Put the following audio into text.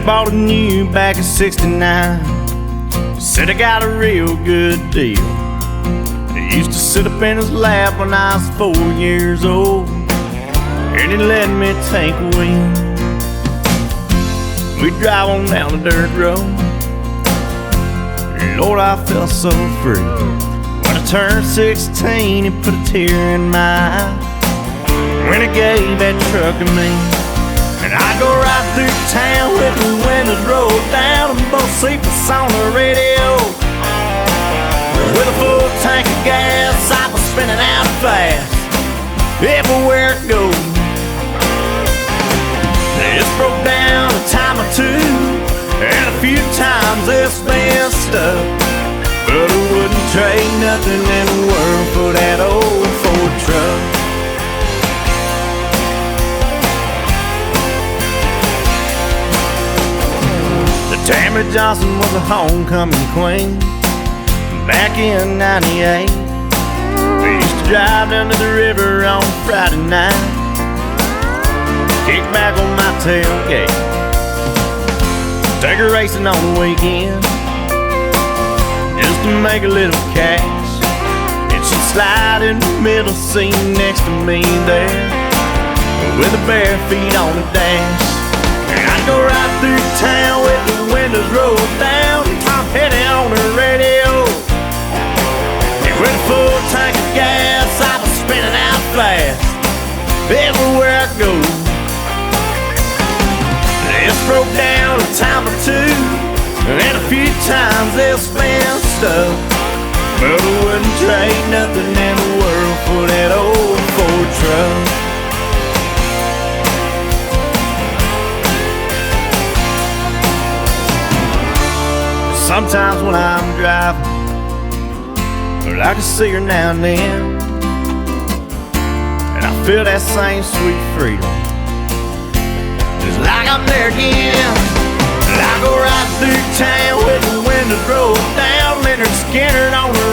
bought a new back in '69. Said I got a real good deal. He used to sit up in his lap when I was 4 years old, and he let me take a wheel. We'd drive on down the dirt road. Lord, I felt so free. When I turned 16, he put a tear in my eye when he gave that truck to me. And I go right through town with the windows rolled down and both seats on the radio. With a full tank of gas, I was spinning out fast everywhere it goes. It's broke down a time or two, and a few times it's been stuck, but I wouldn't trade nothing in the world for that old Ford truck. Tammy Johnson was a homecoming queen back in '98. We used to drive down to the river on Friday night, kick back on my tailgate, take her racing on the weekend just to make a little cash. And she'd slide in the middle seat next to me there with her bare feet on the dash. And I'd go right through town with the windows rolled down and Tom Petty on the radio. And with a full tank of gas, I was spinning out fast everywhere I go. It's broke down a time or two, and a few times it's been stuck, but I wouldn't trade nothing in the world for that old Ford truck. Sometimes when I'm driving, I can see her now and then, and I feel that same sweet freedom, just like I'm there again. And I go right through town with the windows rolled down, Leonard Skinner on the